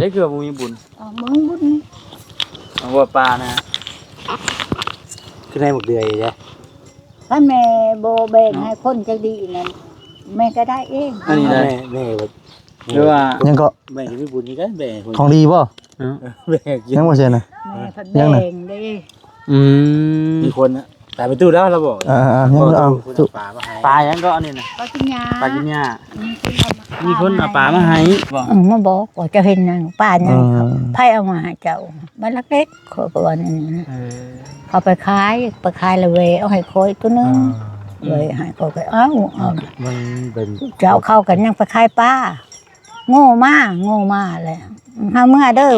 ได้คือบ่มีบุญมึงบุญเอาว่าปลานะคือในหมกเดือยใช่ถ้าแม่โบแบ่งให้คนจะดีนั่นแม่ก็ได้เองอันนี้ได้แม่แบบหรือว่ายังก็แม่มีบุญนี่ก็แบ่งของดีป่ะแบ่งยังบ่ใช่นะแม่พัดแบ่งได้มีคนนะแต่ไปตู้แล้วเราบอกยังเอาตู้ปลายังก็อันนี้นะปลากินยาปลากินยามีคนเอาปลามาให้บอกมาบอกว่าจะเห็นนั่นป้านั่นไพ่เอามาให้เจ้าบ้านเล็กๆเขาบอกนั่นนะเขาไปขายละเวเอาให้คอยตัวนึงเลยให้คอยไปมันเป็นเจ้าเข้ากันยังไปขายป้าโง่มากเลยห้าเมื่อเด้อ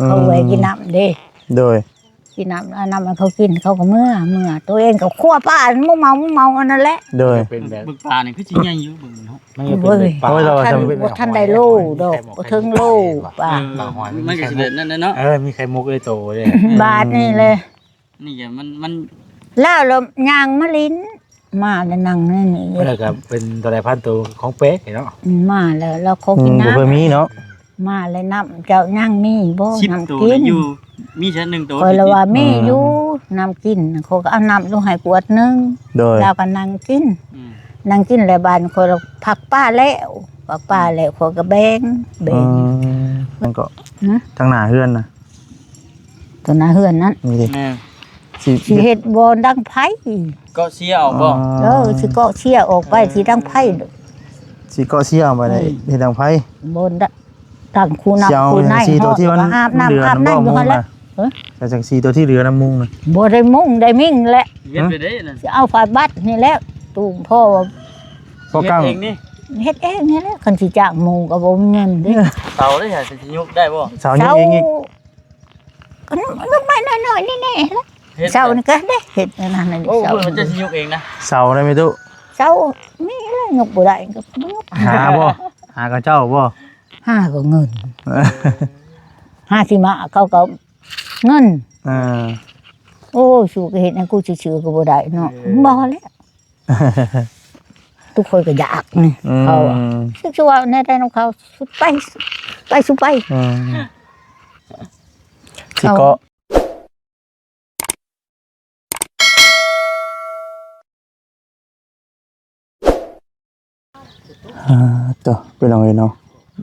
เขาไว้กินน้ำดิโดยกินน้ำเขากินเขาก็เมื่อตัวเองก็คั่วป้ามุ่งเมาอันนั้นแหละโดยเป็นแบบบึกปลาเนี่ยคือชิ้นใหญ่อยู่บึกเนาะไม่เป็นปลาท่านได้โลดอกถึงโลป้าไม่กระเด็นนั่นเนาะมีไข่มุกเลยโตเลยบาทนี่เลยนี่แกมันแล้วเรายางมะลินมาแล้วนั่งนี่แล้วก็เป็นตัวใดพันตัวของเป๊ะเนาะมาแล้วเราเขากินน้ำมีเนาะมาเลยน้ำเจ้านั่งมีบ่น้ำกินอยู่มีชั้นหนึ่งตัวคอยละว่ามีอยู่น้ำกินเขาก็เอาน้ำลงให้ขวดนึงแล้วก็นั่งกินแล้วบ้านคอยเราผักป้าแล้วคอยก็แบ่งมันก็ทางหน้าเฮือนนะตัวหน้าเฮือนนั้นสิเฮ็ดบ่ดังไผก็เสียออกบ่สิก็เสียออกไปสิดังไผสิก็เสียออกไปได้เฮ็ดดังไผบ่ดังคูนับคูใน4ตัวที่มันอาบน้ำอยู่หั่นแหละแต่จัง4ตัวที่เหลือน้ำมุงนะบ่ได้มุงได้มิ่งแหละเฮ็ดไปได้นั่นสิเอาฝาบัดนี่แหละตู้พ่อกั้งเองนี่เฮ็ดเองนี่แหละคันสิจ้างมุงก็บ่มีเงินเด้เสาได้หาสิยุกได้บ่เสายุกเองอีกก็นึกไม่น้อยๆนี่แน่ละเสานี่ก็ได้เฮ็ดนั่นน่ะเสามันจะสิยุกเองนะเสาได้มั้ยตู้เสามีอะไรยกบ่ได้ก็หาบ่หากับเจ้าบ่หาก็เงินหาสิมาเขาก็เงินโอ้สู้ก็เฮ็ดให้กูซื่อๆก็บ่ได้เนาะบ่แล้วทุกคนก็อยากนี่เขาสึกว่าในได้ของเขาสุดไปสุดไปสิก็ต่อพี่น้องเอ้ยเนาะ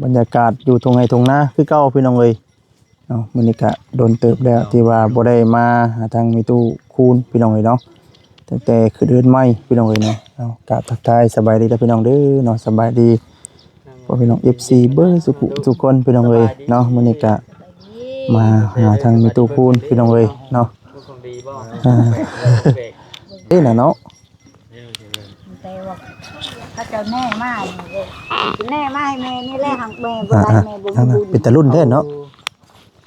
บรรยากาศอยู่ตรงไหนตรงหน้าคือเก่าพี่น้องเอ้ยเนาะมื้อนี้ก็โดนเติบแล้วที่ว่าบ่ได้มาหาทางมีตู้คูณพี่น้องเอ้ยเนาะตั้งแต่คือเดือนใหม่พี่น้องเอ้ยเนาะกราบทักทายสบายดีพี่น้องเด้อเนาะสบายดีพวกพี่น้อง FC เบิ่ทุกคนพี่น้องเอ้ยเนาะมื้อนี้ก็มาหาทางมีตู้คูณพี่น้องเอ้ยเนาะน่ะเนาะถ้าเจ้าแน่มากแน่มากแม่นี่แหละหักแม่บ่ได้แม่บ่มีบุญเป็นตะรุ่นแท้เนาะ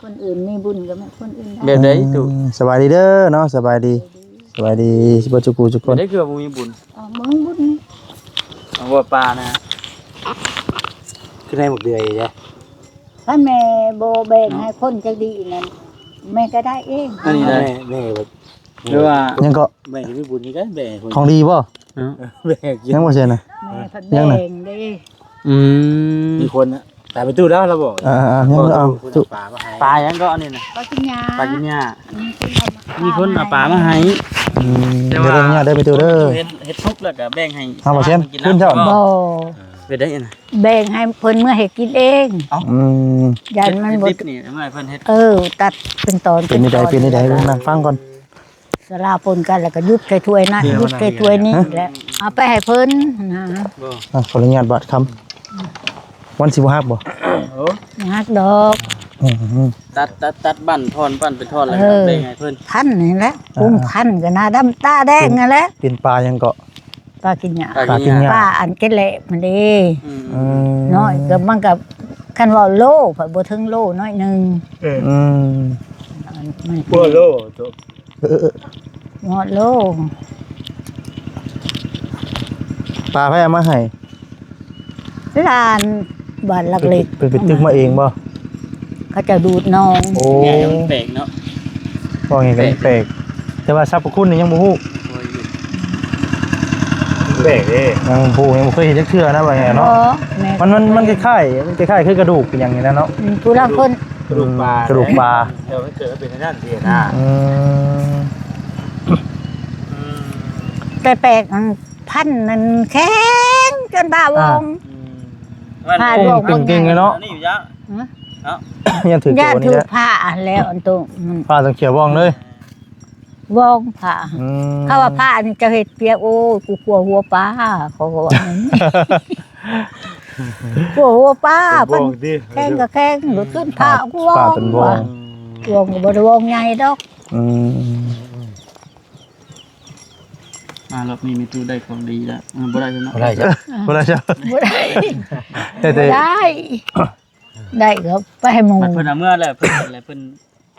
คนอื่นมีบุญก็แม่คนอื่นได้แบบใดตุสบายดีเด้อเนาะสบายดีสิบ่จุกูทุกคนได้คือบ่มีบุญมึงบุญเอาว่าปลานะคือในหมกเดือยใช่ถ้าแม่โบแบ่งให้คนจะดีนั่นแม่ก็ได้เองอันนี้ได้แม่แบบหรือว่ายังก็แม่มีบุญนี่ก็แบ่งของดีป่ะแบ่งยังบ่ใช่นะแม่พัดแบ่งได้มีคนนะแต่ไปตู้แล้วเราบอกยังเอาตู้ปลายังก็อันนี้นะปลากินยามีคนเอาปลามาให้เดี๋ยวเนี่ยได้ไปตู้เด้อเฮ็ดทุกแล้วก็แบ่งให้5%ขึ้นเจ้าบ่ไปได้นะแบ่งให้เพิ่นเมื่อให้กินเองยันมันบ่นี่เมื่อเพิ่นเฮ็ดตัดเป็นตอนเป็นนี่ได้นั่งฟังก่อนสลาปนกันแล้วก็ยุบใส่ถ้วยนะยุบใส่ถ้วยนี้แล้วเอาไปให้เพิ่นนะขออนุญาตบัดคำวัน15บ่ฮักดอกตัดบั่นทอนเป็นทอนแล้วแบ่งให้เพิ่นพันนี่แหละกุ้งพันก็หน้าดำตาแดงนั่นแหละเป็นปลายังเกาะปลากินหญ้าปลาอันเกล็ดมันดีน้อยก็มันกับคันว่าโลบ่ถึงโลน้อยนึงมันบ่โลหมดโลปลาให้เอามาให้ลานบ้านหลักเล็กเป็นตึกมาเองบ่เขาจะดูดน้องโอ้แปลกเนาะบ่เห็นกันแปลกแต่ว่าสรรพคุณนี่ยังบ่ฮู้ บกเด้ ยังผูยังบ่เคยเห็นจักเทื่อนะว่าไง อ๋ เนาะ อแม่ มันคล้ายๆคือกระดูกเป็นอย่างนี้นะเนาะ ผู้ลางคน กระดูกปลาก ระดูกปลา เดี๋ยวมันเกิดเป็นนั่นสินะ อืม แต่แปลกอันพันนั่นแข็งจนบ้าวง พาลูก เก่งๆเลยเนาะ นี่อยู่ยะ ยังถือ ญา ตัว ติ นี้ ถือ แหละ ผ้าแล้วอันตรงมัน ปลาสังเขียวว่องเลยว งผ้า อืม เขาว่าผ้านี่จะเฮ็ดเปียกโอ้กูกลัวหัวปลาเขาก็ว่าอย่างนี้กลัวหัวปลา บ เพิ่น อกดิ แข้งก็แข้งหลุดขึ้นผ้ากูว ปลาง เป็นวง วงก็บ่ได้วงใหญ่ดอก อืม รอบนี้มีตู้ได้ของดีแล้วบ่ได้เนาะ อะไรจ้ะ บ่ได้จ้ะ บ่ได้ แต่ บ่ได้ ได้ก็ไปให้หมู่ มันเพิ่นเอาเมื่อแล้วเพิ่นอะไรเพิ่น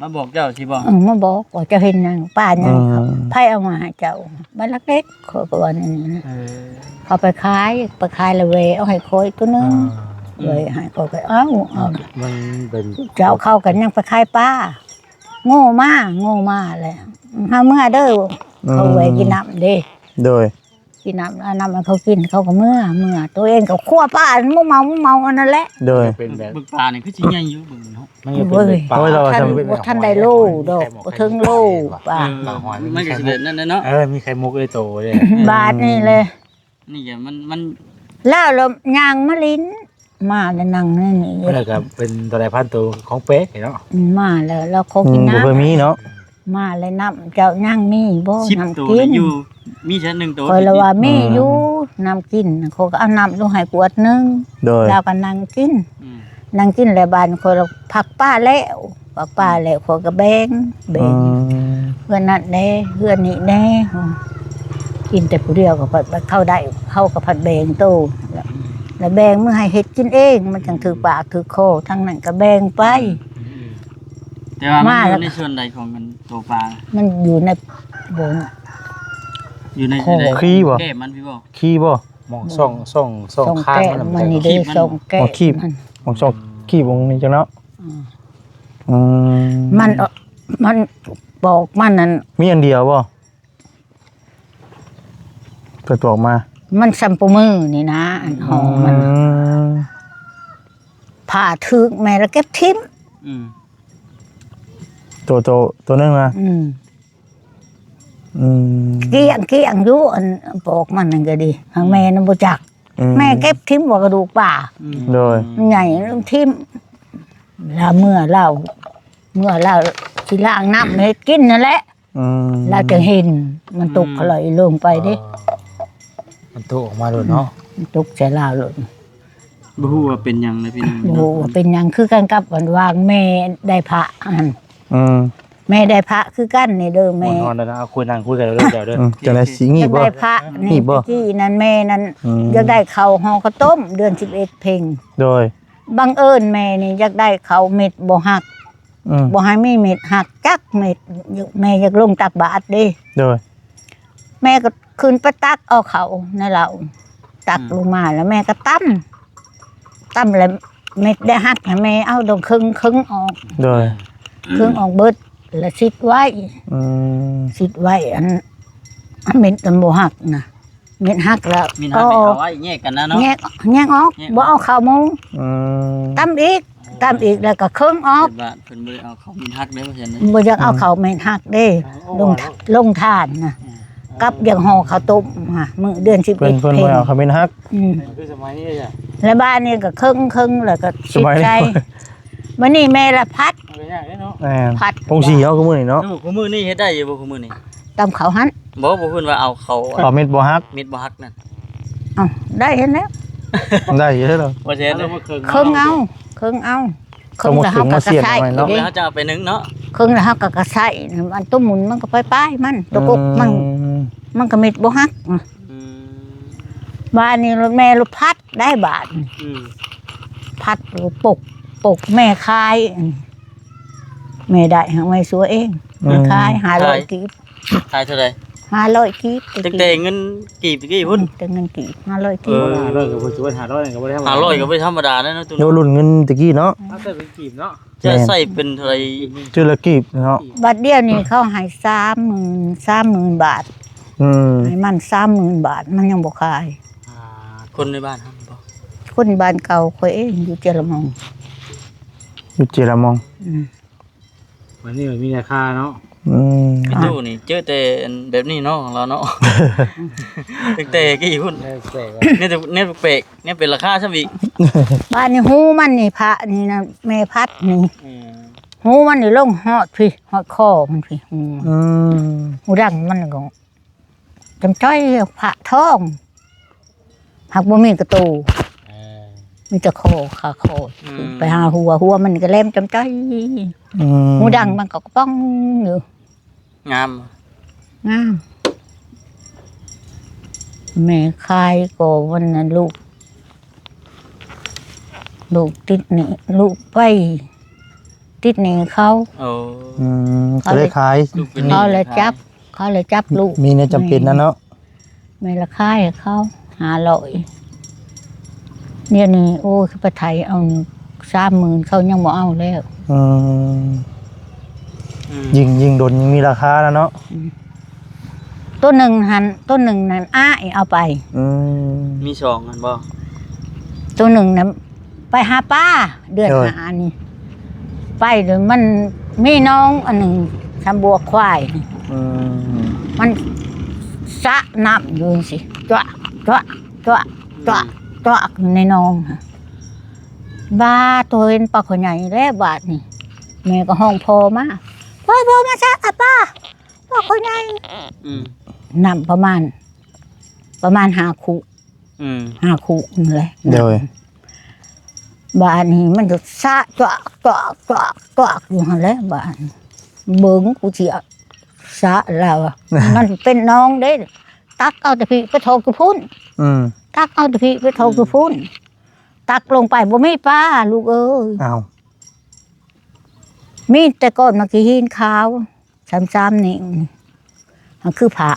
มาบอกเจ้าสิบ่ มาบอกว่าจะเห็นหยังป้าหยังครับไผเอามาให้เจ้าบ้านเล็กๆเขาก็ว่านั่นนะ เขาไปขายละเวเอาให้คอยตัวนึงเลยให้คอยก็เอา มันเป็น เจ้าเข้ากันยังไปขายป้าโง่มากเลยหาเมื่อเด้อเขาไว้กินน้ำเด้ โดย กินน้ำเอาน้ำให้เขากินเขาก็เมื่อตัวเองก็คั่วป้ามุเมาอันนั้นแหละ โดย เป็นแบบ บึกปลานี่คือสิใหญ่อยู่เบิ่งเนาะ มันเป็นแบบปลา โอ้ยเรา ท่าน ทำ บ่ท่านได้โลดอกบ่ถึงโลป้า มันก็สิแบบนั้นเนาะ มีไข่มุกเลยโตเลย บาทนี่เลย นี่แหละมัน แล้วเรายางมะลิ้นมาแล้วนั่งนี่ แล้วก็เป็นตัวใดพันตัวของเป๊กเนาะ มาแล้วเราเขากิน บ่ น้ำ เคยมีเนาะ มาเลยน้ำเจ้านั่งมีบ่ 10 น้ำ ตัว กิน อยู่มีชั้น1ตัว คอยละว่ามีอยู่น้ำกินเขาก็เอาน้ำลงให้กวดหนึง โดย แล้วก็นั่งกินนั่งกินแล้วบานคนละผักป้าแล้วผักป้าแล้วคนก็แบ่ง อืม เพื่อนนั่นแน่เพื่อนนี่แน่กินแต่ผู้เดียวก็ผัดเข้าได้เข้ากับผัดแบ่งโตแล้วแบ่งเมื่อให้เฮ็ดกินเอง มันจังถือปากถือคอทั้งนั้นก็แบ่งไป แต่ว่ามันอยู่ในส่วนใดของมันตัวปลา มันอยู่ในบน อยู่ใน ขี้บ่ แก้มันพี่บ่ ขี้บ่ มองส่องข้าง แก้ มัน มันนี่ได้ส่งแก้ อ๋อขี้ มัน ของชอบขี้วงนี้จังเนาะอืม มันบอกมันนั่น มีอันเดียวบ่เปิดบอกมา มันสัมปมือนี่นะอันหองมัน ม ผ่าทึกแม่แล้วเก็บทิ้ม ตัวนึงนะ อืม เกี้ยงอยู่อันบอกมันนั่นก็ดีทางแม่นั่นบ่จัก อื แม่เก็บทิ้มบ่กระดูกป่า โดย ใหญ่ทิ้มแล้วเมื่อเราสิล้างน้ำให้กินนั่นแหละ อืม เราจะเห็นมันตกไหลลงไปเด้ มันโตออกมาเลยเนาะ มันตกใส่ลาวเลย บ่ฮู้ว่าเป็นหยังเลยพี่น้อง โอ้โหเป็นหยังคือกันกับวันวางแม่ได้พระอัน อืม แม่ได้พระคือกันนี่เด้อแม่ นอนแล้วนะเอาคุยนั่งคุยกันเรื่องเดียวเด้อ จะได้สิงี อยาก บ่ ได้พระ นี่ นี่ บ่ ตะกี้นั้นแม่นั้น อืม อยากได้ข้าวห่อข้าวต้มเดือน11เพ็ง โดย บังเอิญแม่นี่อยากได้ข้าวเม็ดบ่หัก อืม บ่ให้มีเม็ดหักจักเม็ดแม่อยากลงตักบาตรเด้ โดย แม่ก็ขึ้นไปตักเอาเขาในเราตักลงมาแล้วแม่ก็ตั้มแล้วเม็ดได้หักให้แม่เอาดงครึ่งออก โดย ครึ่งออกเบิดแล้วซิดไว้ อืม ซิดไว้อันเม็ดมันบ่หักนะเม็ดหักแล้ว มี ก็ น้ำเอาไว้แยกกันนะเนาะ แยกออกบ่เอาข้าวมุง อืม ตั้มอีกแล้วก็ครึ่งออก บาทเพิ่นบ่ได้เอาเขามีฮักเด้อเห็น บ่อยากเอาข้าวเม็ดหักเด้ลงทานนะกับอย่างห่อข้าวต้มค่ะมื้อเดือน11 เพิ่น เพ็ง บ่เอาเขาเป็นฮัก คือสมัยนี้จ้ะ แล้วบ้านนี่ก็ครึ่งแล้วก็ สบายดี ใจวันนี้แม่ละพัด เป็นยากเนาะ แม่น ผัด พงสีเขาก็มื้อนี่เนาะ คู่มือนี่เฮ็ดได้อยู่บ่คู่มือนี่ ตำเขาวหัน บ่เพิ่นว่าเอาเขา เขาเม็ดบ่ฮัก มิดบ่ฮักนั่น เอาได้เห็นแล้ว ได้เยอะแล้ว บ่เห็น แล้ เล วย มาเครื่อง ครึ่งเอาครึ่งเอาครึ่งแล้วเฮาก็กระใส่ เอามาเสียบเอาไว้เนาะ แล้วเขาจะเอาไปนึ่งเนาะ ครึ่งแล้วเฮาก็กระใส่มันตัวหมุนมันก็ไปป้ายมันตัวกกมันก็เม็ดบ่ฮักบ้านนี้รถแม่รถพัดได้บาทพัดปกแม่คายแม่ได้หาไม่สัวเองแม่คาย500กีบ ขายเท่าไหร่ 500กีบ ตั้งแต่เงินกี่ปีกี่พุ่น แต่เงินกีบ500กีบ 500กับผู้ช่วย500ก็บ่ได้ทำ 500ก็บ่ธรรมดาแล้วเนาะตัว เดี๋ยวรุ่นเงินตะกี้เนาะ ถ้าแต่เป็นกีบเนาะ จะใส่เป็นเท่าไหร่ จุลกีบเนาะ บัดเดียวนี่เขาให้30,000บาท ให้มัน30,000 บาทมันยังบ่ขาย คนในบ้านครับบ่ คนบ้านเก่าข่อยเองอยู่เจรมง อยู่เจรมอง วันนี้มันมีราคาเนาะ พี่ตู้นี่เจอแต่แบบนี้เนาะของเราเนาะตั้งแต่กี่พุ่น แปลก เนี่ยแปลกเนี่ยเป็นราคาซะอีก บ้านนี่ฮู้มันนี่พระนี่นะแม่พัดนี่ฮู้มันนี่ลงฮอดพี่ฮอดคอมันพี่ฮู้ดังมันก็จำจ้อยพระทองหักบ่มีกระตูมีแต่คอขาคอไปหาหัวมันก็แหลมจำจ้อยฮู้ดังมันก็ป้องอยู่ งาม งามแม่คายก็วันนั้นลูกติดหนี่ลูกไปติดหนี่เขา โอ้ ก็เลยขาย เขาเลยจับลูก มีในจำเป็นนะเนาะ ไม่ละคายเขา500เนี่ยนี่โอ้คือไปไทยเอา30,000เขายังบ่เอาแล้ว ยิงโดนยิงมีราคาแล้วเนาะ ต้นหนึ่งนั้นอ้ายเอาไป มีสองกันบ่ ตัวหนึ่งนั้นไปหาป้าเดือนหานี่ไปเดี๋ยวมันมีน้องอันหนึ่งทำบัวควายนี่มันสะน้ำอยู่สิจ้ะอยู่ในน้องค่ะบ้าตัวเองปลาขนใหญ่แล้วบาทนี่แม่ก็ห้องพอมาซะป้าปลาขนใหญ่น้ำประมาณ5 คู่5 คู่นี่แหละ เดี๋ยว บ้านนี้มันจะสะจ้ะอยู่หั่นแหละบ้านเบิ่งกูสิสะแล้วมันเป็นน้องเด้ตักเอาแต่พี่ไปทอกทุพุ่นตักเอาแต่พี่ไปทอกทุพุ่นตักลงไปบ่มีป้าลูกเอ้ย อ้าว มีแต่ก่อนมากี่หินขาวซ้ำๆนี่มันคือพระ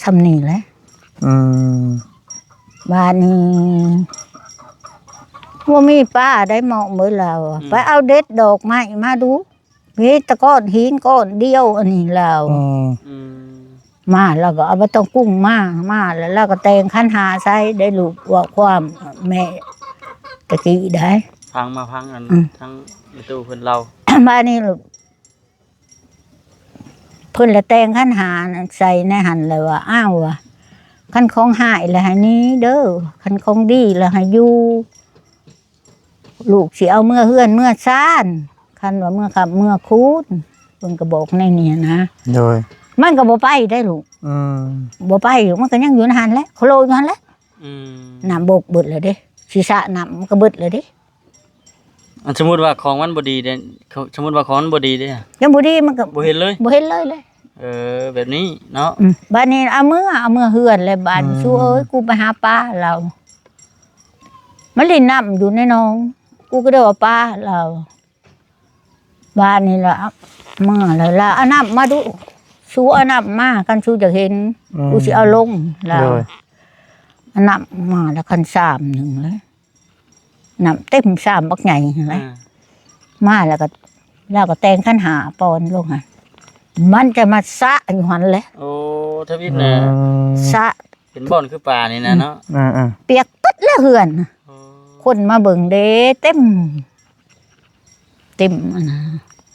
ซ้ำนี่แหละบ้านนี้ว่ามีป้าได้เหมาะเหมือนเราไปเอาเด็ดดอกไม้มาดูมีตะก้อนหินก้อนเดียวอันนี้เรามาแล้วก็เอาไปต้องกุ้งมาแล้วก็แต่งขันหาใส่ได้ลูกว่าความแม่ตะกี้ได้ พังอันทั้งประตูเพิ่นเรา บ้านนี้ลูกเพิ่นละแต่งขันหาใส่ในหันเลยว่าอ้าวว่ะขันของหายแล้วให้นี้เด้อขันของดีแล้วให้อยู่ลูกสิเอาเมื่อเฮือนเมื่อซ่านคันว่าเมื่อขับเมื่อคูดเพิ่นก็บอกในนี่นะโดย มันก็บ่ไปได้ลูกบ่ไปอยู่มันก็ยังอยู่ในหันแหละโคโลอยู่หันแหละน้ำบกเบิดเลยเด้ศีรษะน้ำมันก็เบิดเลยเด้สมมุติว่าของมันบ่ดีเด้สมมุติว่าของมันบ่ดีเด้ยังบ่ดีมันก็บ่เห็นเลยเลยแบบนี้เนาะบ้านนี้เอาเมื่อเฮือนเลยบ้านชูเอ้ยกูไปหาป้าเรามันลินน้ำอยู่ในน้องกูก็ได้ว่าป้าเราบ้านนี้ละเมื่อแล้วล่ะเอาน้ำมาดูชูเอาน้ำมากันชูจะเห็นกูสิเอาลงเราเอาน้ำมาแล้วคัน3เลยน้ำเต็ม3บักใหญ่เลยมาแล้วก็แต่งขันหาปอนลงอ่ะมันจะมาสะอยู่หันเลยโอ้ทวิตนะสะเป็นบ่อนคือป่านี่นะเนาะเปียกปึ๊ดแล้วเหือนคนมาเบิ่งเด้เต็มนะ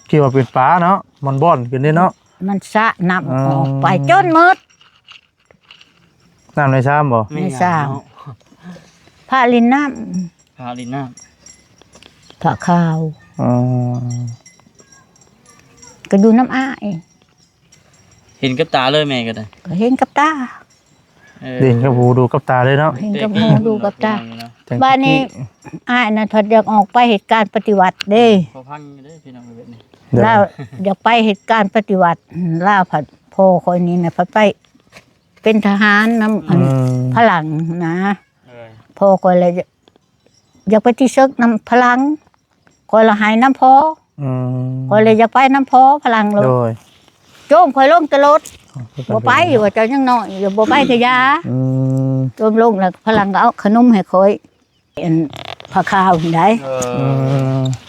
คิดว่าเป็นป้าเนาะมันบ่อนกันนี่เนาะมันสะน้ำออกไปจนหมดน้ำในชามบ่ในชามผ้าลินน้ำผ้าขาวก็ดูน้ำอ้ายเห็นกับตาเลยแม่ก็ได้ก็เห็นกับตาเห็นกับหูดูกับตาเลยเนาะเห็นกับหูดูกับตาบ้านนี้อ้ายน่ะถอดอยากออกไปเหตุการณ์ปฏิวัติเด้พอพังเด้พี่น้องแบบนี้แล้วอยากไปเหตุการณ์ปฏิวัติล่าผัดพ่อคนนี้น่ะผัดไปเป็นทหารนำพลังนะพ่อก็เลยอยากไปที่ซึกนำพลังก็ละหายน้ำพ่อก็เลยอยากไปน้ำพ่อพลังเลยโจมคอยลงตลอดบ่ไปว่าเจ้ายังน้อยอย่าบ่ไปกะยาโจมลงแล้วพลังก็เอาขนมให้คอยผ้าขาวได้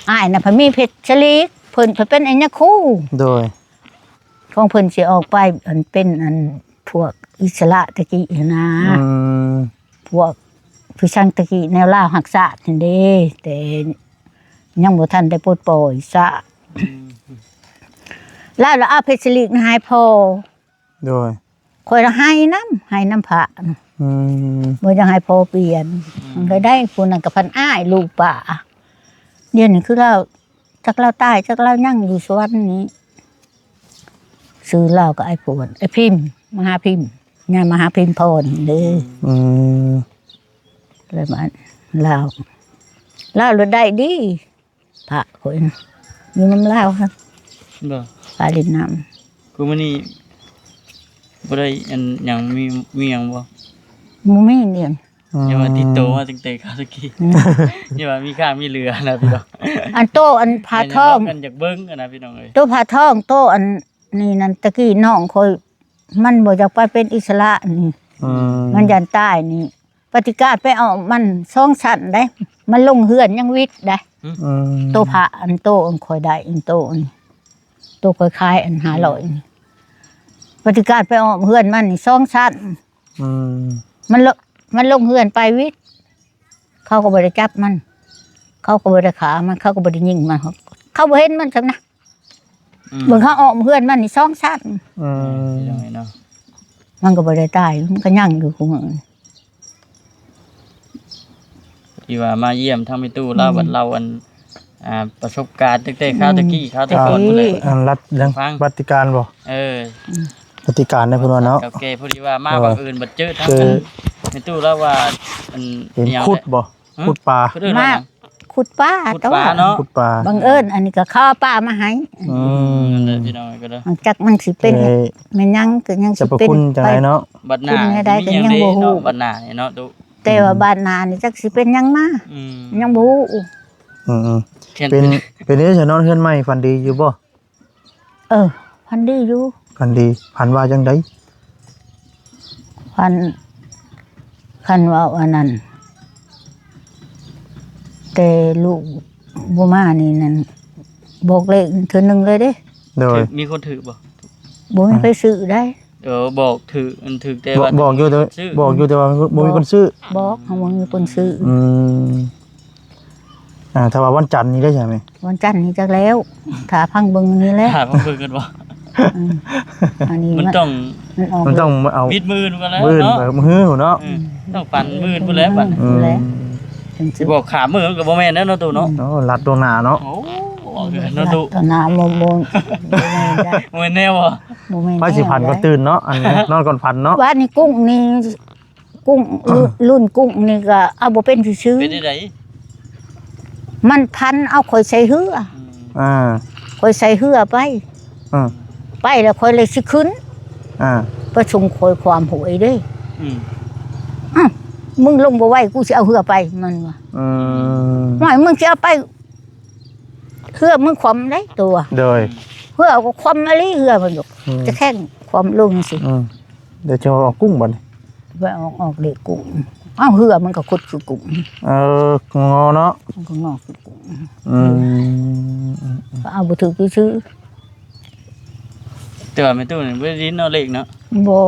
อ้ายน่ะเพิ่นมีเพชรชลีเพิ่นเป็นอันยะคู่โดย ของเพิ่นสิออกไปอันเป็นอันพวกอิสระตะกี้นะ อืม พวกผู้ช่างตะกี้แนวลาวหักษะนั่นเด้แต่ยังบ่ทันได้ปลดปล่อยซะแล้วเอาเพชรลีกนะให้พ่อ โดย ข่อยละให้น้ำพระ อืม บ่อยากให้พ่อเปลี่ยนมันก็ได้ผู้นั้นก็พันอ้ายลูกป่าเดี๋ยวนี้คือเราจักเราตายจักเรายังอยู่สวรรค์นี้ซื้อเราก็ไอ้พวนไอ้พิมพ์มหาพิมพ์งานมหาพิมพ์พรเด้อ อืม เลยมาลาวเราได้ดีพระคนอยู่น้ำลาวครับ บ่ ปลาดินน้ คือมื้อนี้บ่ได้อันหยังมีหยังบ่ ำมูไม่เนียน อย่ามาติดโตมาตั้งแต่คาสกี้อย่ามามีค่ามีเรือนะพี่น้อง อันโตอันผาทอง กันอยากเบิ่งกันนะพี่น้องเอ้ย โตผาทองโตอันนี่นั่นตะกี้น้องคอยมันบ่อยากไปเป็นอิสระนี่ อืม มันยันใต้นี่ปฏิกาศไปเอามันช่องชั้นได้ มันลงเฮือนยังวิทย์ได้ อืม โตผาอันโตอันคอยได้อันโตอันโตคอยคายอัน500นี่ปฏิกาศไปเอาเฮือนมันนี่ช่องชั้น อืม มันลงเฮือนไปวิทย์เขาก็บ่ได้จับมัน เขาก็บ่ได้ขามันเขาก็บ่ได้ยิงมันเขาบ่เห็นมันจังนะเบิ่งเขาออกเฮือนมันนี่ช่องชั้น อืม พี่น้องเอ้ยเนาะ มันก็บ่ได้ตายมันก็ยั่งอยู่คุมื้อ ที่ว่ามาเยี่ยมทางแม่ตู้เราบัดเราอันประสบการณ์ตั้งแต่คาตะกี้คาตะก่อนพุ่นเลย อันรัฐยัง ฟัง ปฏิการบ่ เออ ปฏิการได้เพิ่นว่าเนาะ กับแกพอดีว่ามาบังเอิญบัดเจอทั้ง เจอ แม่ตู้แล้วว่าอัน เห็น อิหยัง ขุดบ่ ฮะ ขุดปลา เพิ่นเอิ้นว่าหยัง ขุดป้า ขุด แต่ ปลา ว่า เนาะ ขุดปลา บังเอิญอันนี้ก็ข้าวป้ามาให้ อื นั่น ม แหละพี่น้องก็เด้อ จักมันสิเป็น เอ้ย แม่นยังก็ยัง จะ สิ ประ เป็น คุณจังไดเนาะ บัดหน้า คุณให้ได้ก็ มีห ยังบ่ฮู้ เนาะบัดหน้านี่เนาะตู้ แต่ว่าบ้านนานี่จักสิเป็นหยังมา อืม ยังบ่ฮู้ อืม เช่น ๆเป็นเป็นนี่จะนอนเฮือนใหม่ฝันดีอยู่บ่ พันดีอยู่ ฝันดีฝันว่าจังได๋ พันคันว่าอันนั้นแต่ลูกบ่มานี่นั่นบอกเลขเทื่อหนึงเลยเด้ โดย มีคนถือบ่ บ่มีไปซื้อได้ บอกถืออันถือแต่ บอ ว่าก บอกอยู่แต่ ซื้อ บอกอยู่แต่ว่าบ่มีคนซื้อ บอกเฮาบ่มีคนซื้อ อืมถ้าว่าวันจันทร์นี้ได้ใช่ไหม วันจันทร์นี่จักแล้วถ้าพังเบิ่งนี่แหละ ถามเพิ่นกันบ่ อืมอันนี้ มันต้อง มันออก มันต้องเอา วิดมือกันแล้ว มือ เนาะ มือเนาะ ต้องปั่นมือพุ่นแล้วบัด อืม แล้วถึง สิบอกขามือก็บ่แม่นแล้วเนาะตู้เนาะ เนาะรัดตรงหน้าเนาะ โอ้บอกเลยเนาะตู้ ตอนน้ำโมได้ บ่แม่นแนวบ่ โมเมนต์ ไปสิพันก็ตื่นเนาะอันนี้นอนก่อนพันเนาะ ว่านี่กุ้งนี่กุ้งรุ่นกุ้งนี่ก็เอาบ่เป็นซื้อ เป็นได้ได มันพันเอาข่อยใส่เหือ อ่า ข่อยใส่เหือไป อืม ไปแล้วข่อยเลยสิขึ้น อ่า ประชุมข่อยความหวยเด้ อืม มึงลงบ่ไหวกูสิเอาเหือไปมันว่า อืม หน่อยมึงสิเอาไปเหือมึงความได้ตัว โดย เหือก็ความอะไรเหือมันอยู่ อืม จะแข่งความลงสิ อืมเดี๋ยวจะเอากุ้งบ่นี่ ไปออกเด็กกุ้งเอาเหือมันก็ขุดคือกุ้ง งอเนาะ มันก็งอกคือกุ้ง อืม ก็เอาบ่ถือซื้อ แต่ว่าแม่ตู้นี่บ่ได้ลิ้นเนาะเล็กเนาะ บ่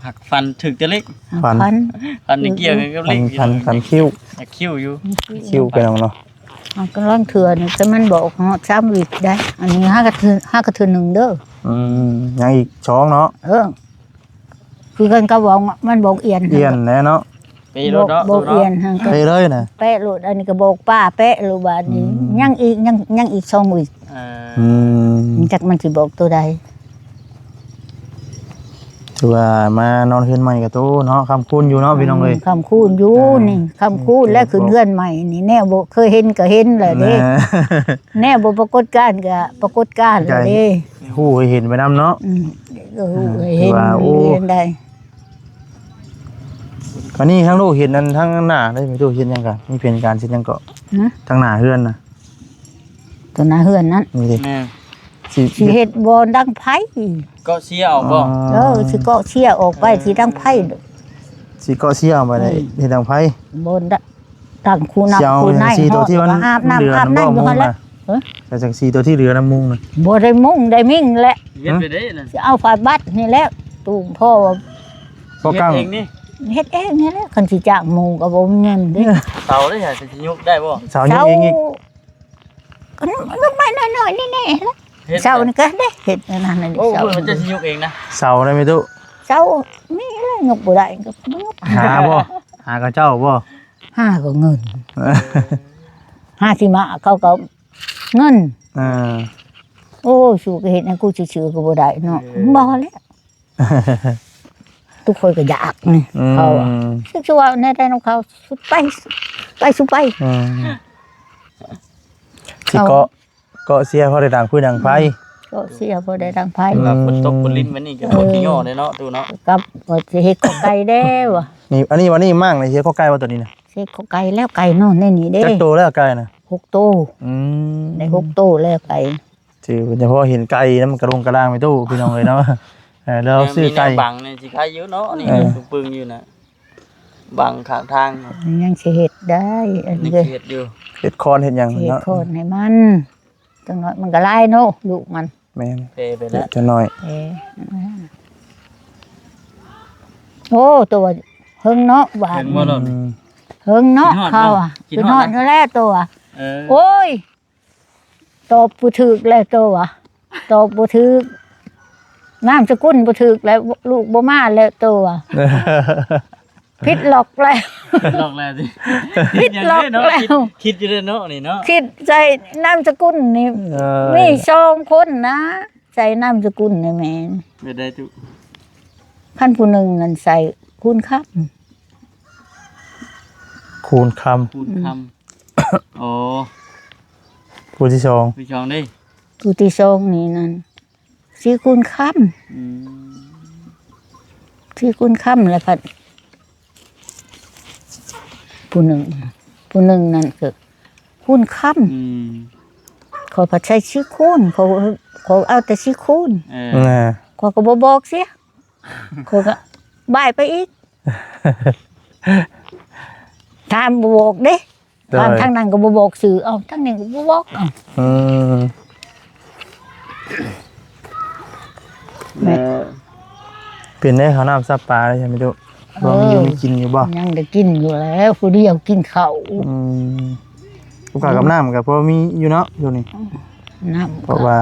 หักฟันถึกจะเล็ก พัน ฟันนี่เกี่ยวกันกับ พั เล็ น ก พันคิ้ว อยากคิ้วอยู่ คิ้วไปน้องเนาะ มันก็ร่างเถื่อนี่แต่มันบอกเนาะ3วิกได้ อันนี้5กระเทือนหนึ่งเด้อ อืมยังอีกช้องเนาะ คือกันก็บอกมันบอกเอียน เอียนแน่เนาะ ไปรถเนาะ บอกเอียนหั่นก็ ไปเลยนะ แปะโลดอันนี้ก็บอกป้าแปะโลบาดนี้ยังอีก2วิก เออ อืม จักมันสิบอกตัวใด ถือว่ามานอนเฮือนใหม่กับตู้เนาะคำคุณอยู่เนาะพี่น้องเอ้ย คำคูณอยู่นี่คำคูณและขึ้นเฮือนใหม่นี่แน่บ่เคยเห็นก็เห็นแหละเด้ แหม่ แน่บ่ปรากฏการณ์ก็ปรากฏการณ์แหละเด้ ฮู้ให้เห็นไปนํเนาะ ก็เห็น ว่าโอ้ เห็นได้ อันนี้ทั้งลูกเห็นนั่นทั้งหน้าได้ไหมตู้เห็นยังกันมีเพียงการเห็นยังเกาะ นะ ทั้งหน้าเฮือนน่ะ ตัวหน้าเฮือนนั้น นี่ดิ แม่ สิ สิเฮ็ดบ่ดังไผ ก็เสียออกบ่ สิเกาะเชี่ยออกไปที่ดังไผ สิเกาะเสียมาได้เฮ็ดทางไผ บ่ดังคูนับ เสียว คูใน สีตัวที่มัน อาบน้ำ เดือ อาบ บ่ น้ำอยู่ มุง หั่นแหละ น่ะ แต่จังสีตัวที่เหลือน้ำมุงน่ะ บ่ได้มุ่งได้มิ่งแหละ เฮ็ดไปได้นั่น สิเอาฝาบัตรนี่แหละตูมพ่อว่า บ่กั้ง เฮ็ดเองนี่ เฮ็ดเองนี่แหละคันสิจ้างหมู่ก็บ่มีเงินเด้ เสาได้ค่ะสิยกได้บ่ สาวยิงเองอีก ก็ลงมาหน่อยๆนี่แน่ละ ฮ็ด เช้านี่ก็ได้เฮ็ดอันนั่นน่ะ โอ้ เช้า เพิ่นมันจะสิยกเองนะ เสาได้ไหมตุ เช้ามีอะไรงบบ่ได้ก็บ่งบ หาบ่หากระเจ้าบ่ ห้าก็เงินห้าสิมาเขาก็เงิน อ่า โอ้สู้ก็เฮ็ดให้กูชื่อๆก็บ่ได้เนาะบ่แล้วทุกคนก็อยากนี่เขาอะคือว่าในได้นำเขาสุดไปสุดไป อืมที่เกาะเสียเพราะได้ดังคุยดังไฟ ก็เสียบ่ได้ดังไผ ว่าฝนตกฝนลิ้นมันนี่ก็บ่ขี้งอเลยเนาะตูเนาะ กับก็สิเฮ็ดข้าวไก่แล้วอะ นี่อันนี้วันนี้มั่งเลยเสียข้อไก่ว่าตัวนี้น่ะ เฮ็ดข้าวไก่แล้วไก่นอนในนี่เด้ จักโตแล้วไก่น่ะ 6ตัว อืม ได้6ตัวแล้วไก่ ถือเฉพาะเห็นไก่แล้วมันกระดงกระด้างไปตู้พี่น้องเลยเนาะแล้วซื้อไก่ มีแนวบังนี่สิขายเยอะเนาะนี่ปึงๆอยู่นะบังข้างทาง ยังสิเฮ็ดได้อัน นี่ นี้ เฮ็ดอยู่ เห็ดคอนเห็ดหยัง เฮ็ด เนาะ โคนให้มันจังน้อยมันก็หลายเนาะลูกมัน แม่น เปไปแล้ว จะน้อย โอ้ตัวเฮิงเนาะบาด เห็นบ่ล่ะ เฮิงเนาะ กินฮอด เขาอ่ะ กิน กิน ฮ ฮ อ อ ด ด นะ นั่นแหละตัว โอ้ โอ้ยตอบบ่ถึกแล้วตัวตอบบ่ถึกน้ำสกุลบ่ถึกแล้วลูกบ่มาแล้วตัวผิดหลอกแล้ว ลอกแล้วสิ คิดลอกแล้ว คิดอยู่เด้อเนาะนี่เนาะ คิดใจนามสกุลนี่ เออ มี2คนนะใส่นามสกุลนี่แม่น ไม่ได้จุ คันผู้หนึงนั่นใส่คุณครับ คูณค คูณคำโอ้ ำผู้ที่สอง พี่ชองดิ ผู้ที่สองนี่นั่นสิคุณคำ อืม ที่คุณค่ำแล้วพัดผู้หนึ่งนั่นคือคุณค่ อืม ำเขาผัดใช้ชื่อคุณเขาเอาแต่ชื่อคุณ น่ะ เขาก็บอกเสียเขาก็บ่ายไปอีกถามบ่บอกเด้ถามทางนั้นก็บ่บอกสื่อเอาทางนี้ก็บ่บอกเอา อืม แม่ เป็นได้ข้าวน้ำซับปลาได้ใช่ไหมตุบ่มีอยู่มีกินอยู่บ่ ยังได้กินอยู่แล้วผู้เดียวกินข้าว อืมลูกค้ากับน้ำกับพอมีอยู่เนาะอยู่นี่ น้ำ เพราะว่า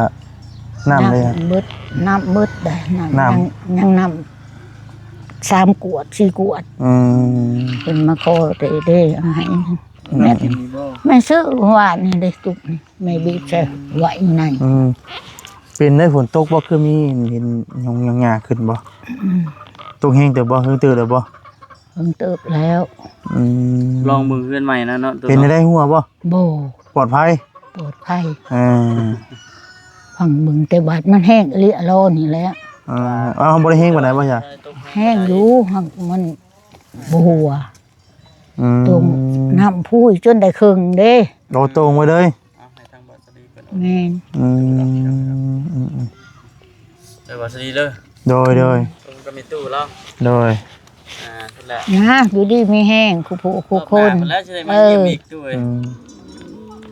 น้ำเลยอะ น้ำมืดได้ น้ ยังน้ำ3 ขวด 4 ขวด อืม เป็นมาโคเด้ให้ แม่ กินมีบ่ แม่ซื้อหวานนี่ได้ตุกนี่แม่บีบใส่ไว้ใน อืมเป็นได้ฝนตกบ่คือมีเห็นยงหญ้าขึ้นบ่ตกแห้งแต่บ่คือตื่นแต่บ่ เพิ่งเติบแล้ว อืม ลองมือเพื่อนใหม่นะเนาะตัว เป็นได้หัวบ่ โบ ปลอดภัย ปลอดภัย อ่า ฟังมึงแต่บาดมันแห้งเละโลนี่แหละ อ้าวบ่ได้แห้งปานใดบ่จ้ะ แห้งอยู่หักมันบหัว อืม ตรงน้ำพุ้ยจนได้ครึ่งเด้ โดตรงไว้เลย เอาให้ทางบัตรสดีเพิ่น แม่น อืม เดี๋ยวบัตรสดีเด้อ โดย ตรงก็มีตู้แล้ว โดย นั่นแหละ นะอยู่ดีมีแห้งคู่ผู้คู่คน รอบหาแล้วจะได้มาเยี่ยมอีกด้วย อืม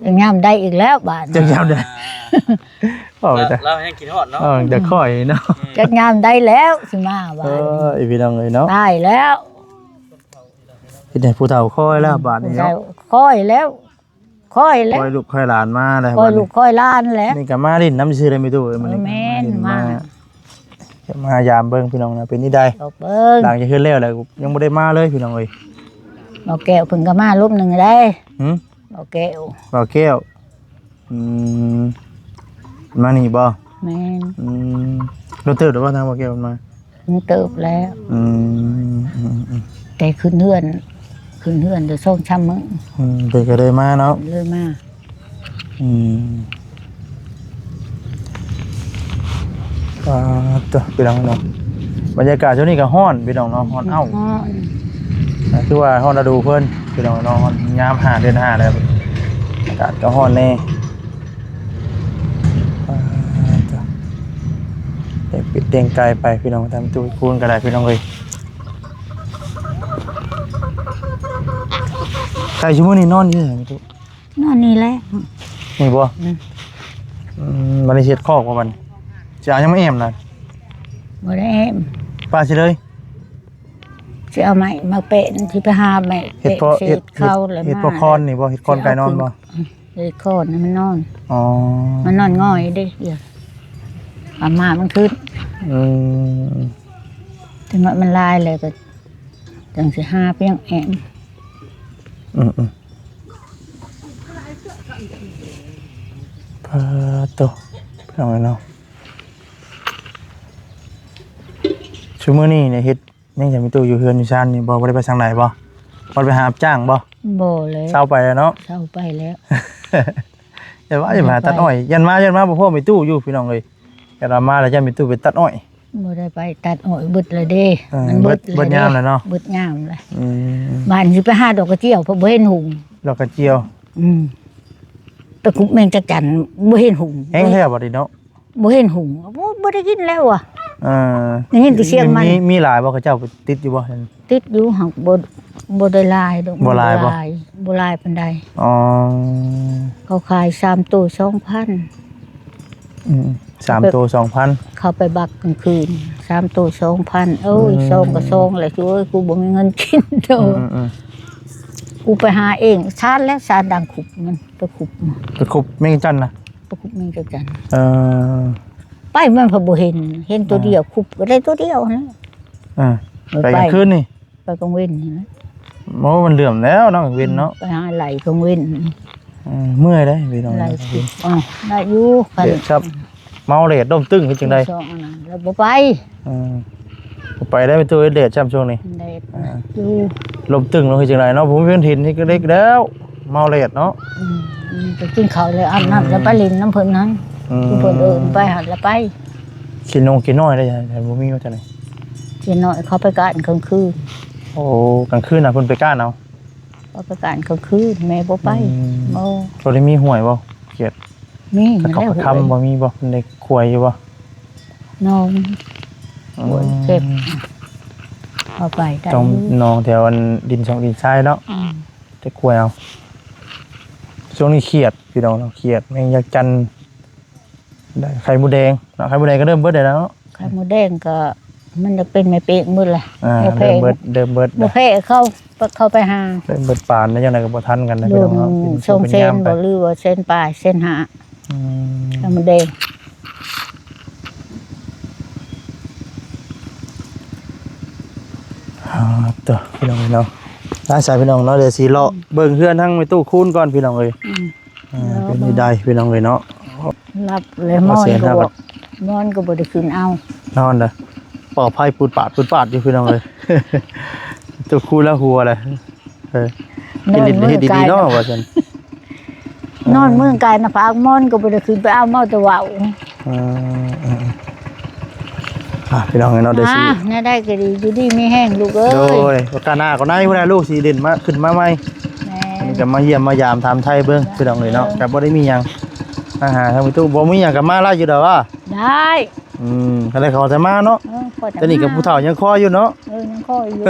ยังยามได้อีกแล้วบาด จะยาวได้เอาไปจ้ะ เราให้กินฮอดเนาะ เดี๋ยวค่อยเนาะ จักยามได้แล้วสิมาบาด อีพี่น้องเลยเนาะ ได้แล้ว พี่ได้ผู้เฒ่าค่อยแล้วบาดนี้ ได้ เนาะ ค่อยแล้วค่อยแล้ว ค่อยลูกค่อยหลานมาเลย ค่อย บัด ลู นี้ กค่อยหล้านแล้ว นี่ก็มาดินน้ำชื่อได้ไม่ตู้มัน แม่นมา จะมายามเบิ่งพี่น้องนะเป็นนี่ได้ ดอกเบิ้ง หลังจะขึ้นแล้วแหละยังบ่ได้มาเลยพี่น้องเอ้ย ดอกแก้วเพิ่งก็มารูปหนึ่งได้ หึ ดอกแก้ว บ่าวแก้วอืมมานี่บ่ แม่น อืมรถเติบหรือว่าทางบ่าวแก้วมันมา เพิ่งเติบแล้ว อืม แต่ขึ้นเฮือนเดี๋ยวส่งช้ำมึง เพิ่นก็ได้มาเนาะ เลยมา อืมตัวพี่น้องเนาะบรรยากาศช่วงนี้ก็ร้อนพี่น้องเนาะร้อนเอ้า อ้อ คือว่าร้อนฤดูเพิ่นพี่น้องเนาะร้อนยาม5เดือน5แล้วอากาศก็ร้อนแน่ตัวเด็กปิดเตียงไกลไปพี่น้องทำตู้คูณก็ได้พี่น้องเอ้ยไก่ชั่วโมงนี้นอนอยู่ไหนไม่รู้ นอนนี่แหละ นี่บ่มันได้เฮ็ดคอกบ่มันจะเอายังไม่แอมน่ะ บ่ได้แอม ป้าสิเลย สิเอาไม้มาเปะที่ไปหาไม้ เฮ็ด เปะ พอ เศ เฮ็ด ษเข้าแล้ว เฮ็ด มา พอคอนนี่บ่เฮ็ดคอนไก่นอนบ่ เฮ็ดคอนให้มันนอน อ๋อ มันนอนง่อยเด้เดี๋ยวอามามันขึ้น อืม ถึงมันลายเลยก็จังสิหาเพียงแอม อืมพาโตเอาไว้เนาะชั่วโมงนี้เนี่ยเฮ็ดยังจะมีตู้อยู่เฮือนอยู่ชั้นนี่บ่ได้ไปทางไหนบ่ไปหารับจ้างบ่ บ่เลย เช้าไปแล้วเนาะ เศร้าไปแล้ว อย่าว่าอย่ามาตัดอ้อยยันมาบ่พอมีตู้อยู่พี่น้องเอ้ยอย่ามาแล้วจะมีตู้ไปตัดอ้อย บ่ได้ไปตัดอ้อยเบิดเลยเด้ มั เบิด เบิดยามแล้วเนาะ เบิดยามเลย อืม บ้านสิไปหาดอกกระเจียวเพราะบ่เห็นหุง ดอกกระเจียว ตะกุบแมงจักจันบ่เห็นหุง แห้งแท้บ่ดิเนาะ บ่เห็นหุงบ่ได้กินแล้วอ่ะ เออ ได้ยินแต่เสียงมัน มีหลายบ่เขาเจ้าไปติดอยู่บ่ ติดอยู่หักบ่ได้ลายดอก บ่ลายบ่ บ่ลายปานใด อ๋อ เขาขาย3ตู้ 2,000 อืม3ตัว 2,000 เขาไปบักกลางคืน3ตู้ 2,000เอ้ยซองก็ซองแหละช่วยกูบ่มีเงินกินเด้อ อืม กูไปหาเองชาติแล้วชาติดังขุบมันไปขุบมา ไปคุบแมงจันทน์นะ ไปขุบแมงจักจัน เออ ไปมันพอบ่เห็นตัวเดียวขุบก็ได้ตัวเดียวนะ ไปกลางคืนนี่ ไปกลางเว้นนะ โอ้มันเหลื่อมแล้วเนาะกลางเว้นเนาะ ไปหาไหลกลางเว้น เมื่อยได้พี่น้อง ไหลขุบอ๋อได้อยู่คัน เด็ดครับเมาเลดดมตึ้งเฮ็ดจังได๋ สองอันนั้นแล้วบ่ไป ไปได้เป็นตัวเด็ดช่ำช่วงนี้ ได้อยู่ ลมตึ้งลงเฮ็ดจังไดเนาะผมเป็นถิ่นที่ก็เล็กแล้วเมาเลดเนาะ ไปกินข้าวเลยอาบน้ำแล้วไปลินน้ำเพิ่นนั้นคือเพิ่นเอิ้นไปหัดแล้วไป กินน้อยได้จังได๋บ่มีว่าจังได๋ กินน้อยเขาไปกานกลางคืน โอ้กลางคืนน่ะเพิ่นไปก้านเอา เขาไปกานกลางคืนแม่บ่ไปโอ้ บ่ได้มีหวยบ่เกียด มี กระเขากระคำบ่มีบ่เพิ่นได้ควยอยู่บ่ น้องโอ้ยเจ็บเอาไปได้ ต้องนองแถวอันดิน2ดินทรายเนาะจะควยเอาช่วงนี้เครียดพี่น้องเนาะเครียดแม่งอยากจันทร์ได้ไข่มดแดงเนาะไข่มดแดงก็เริ่มเบิดได้แล้วเนาะ ไข่มดแดงก็มันจะเป็นไม่เป๊ะมืดเลย เริ่มเบิด บ่แพ้เข้าไปหา เริ่มเบิดปานแล้วจังไดก็บ่ทันกันนะ ล พี่น้อง งเนาะเป็น ทรง เป็น เส้น ยามไป บ่ลือว่าเส้นปลายเส้นหาไข่มดแดง ตัวพี่น้องเนาะร้านสายพี่น้องเนาะเดี๋ยวสิเลาะเบิ่งเฮือนทั้งไปตู้คูนก่อนพี่น้องเอ้ยเป็นนี่ได้พี่น้องเอ้ยเนาะ รับเลยมอนก็บอกมอนก็บ่ได้คืนเอา นอนเด้อปลอดภัยปูดปาดอยู่พี่น้องเอ้ย ตู้คูนแล้วหัวเลยกินลิ้นเฮ็ดดีๆเนาะว่าซั่น นอนเมืองกายนะพากมอนก็บ่ได้คืนไปเอาเมาแต่ว่าว พี่น้องเนาะเดี๋ยวสิ น่าได้ก็ดีอยู่ดีไม่แห้งลูกเอ้ โด ย ยโอกาสหน้าก็นายพุ่นน่ะลูกสิเด่นมาขึ้นมาใหม่ แม่ อันนี้ก็มาเยี่ยมมายามถามไทยเบิ่งพี่น้องเอ้ยเนาะก็บ่ได้มีหยังอาหารทางไปตู้บ่มีหยังก็มาไล่อยู่ดอกว่า ได้ ก็เลยเขาจะมาเนาะ ขอ แต่นี่กับผู้เฒ่ายังคอยอยู่เนาะ ยังคอยอยู่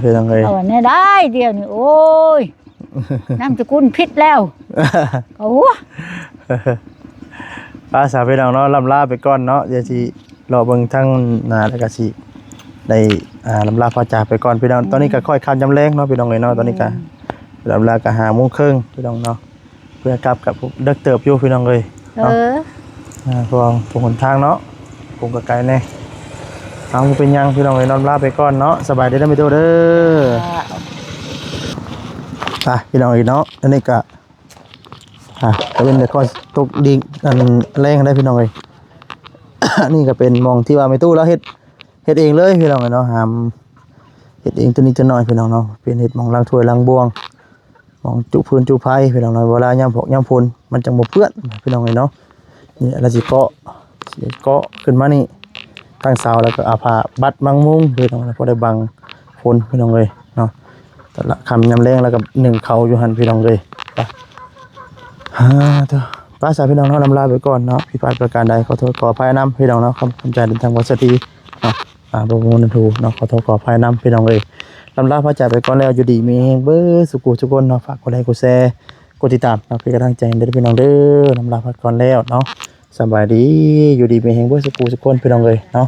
เป็นยังไง เอาอันนี้ได้เดียวนี่โอ้ยน้ำสกุลพิษแล้วโอ้ อาสาพี่น้องเนาะลำลาไปก่อนเนาะเดี๋ยวสิรอเบิ่งทั้งหน้าแล้วก็สิได้ลำลาพอจากไปก่อนพี่น้องตอนนี้ก็ค่อยคำยำแรงเนาะพี่น้องเอ้ยเนาะตอนนี้ก็ลำลาก็5:30 นพี่น้องเนาะเพื่อกลับกับเด็กเติบอยู่พี่น้องเอ้ยเนาะเพราะว่าผมหนทางเนาะผมก็ไกลแน่เอาเป็นยังพี่น้องเอ้ยนอนลาไปก่อนเนาะสบายดีเด้อพี่โตเด้อพี่น้องเอ้ยเนาะอันนี้ก็ก็เป็นแต่ข้อตกดิงอันแรงได้พี่น้องเอ้ย นี่ก็เป็นมองที่ว่าไม่ตู้แล้วเฮ็ดเองเลยพี่น้องเนาะหามเฮ็ดเองตัวนี้ตัวน้อยพี่น้องเนาะเป็นเฮ็ดมองล้างถ้วยล้างบวงมองจุพื้นจุไผพี่น้องเนาะเวลายามพกยามฝนมันจังบ่เปื้อนพี่น้องเนาะนี่เราสิเกาะขึ้นมานี่ตั้งเสาแล้วก็เอาผ้าบัดบังมุงพี่น้องพอได้บังฝนพี่น้องเลยเนาะแต่ละคำยามแรงแล้วก็นึ่งเขาอยู่หั่นพี่น้องเลยไปเด้อป้าสาวพี่น้องเนาะลำลาไปก่อนเนาะผิดพลาดประการใดขอโทษขออภัยนำพี่น้องเนาะคำใจเดินทางวัดสตีเนาะบ่มูลถูกเนาะขอโทษขออภัยนำพี่น้องเลย ลำลาพระจากไปก่อนแล้วอยู่ดีมีแฮงเบิดสุขุทุกคนเนาะฝากกดไลค์กดแชร์กดติดตามเนาะเป็นกำลังใจให้เด้อพี่น้องเด้อลำลาพระก่อนแล้วเนาะสบายดีอยู่ดีมีแฮงเบิดสุขุทุกคนพี่น้องเอ้ยเนาะ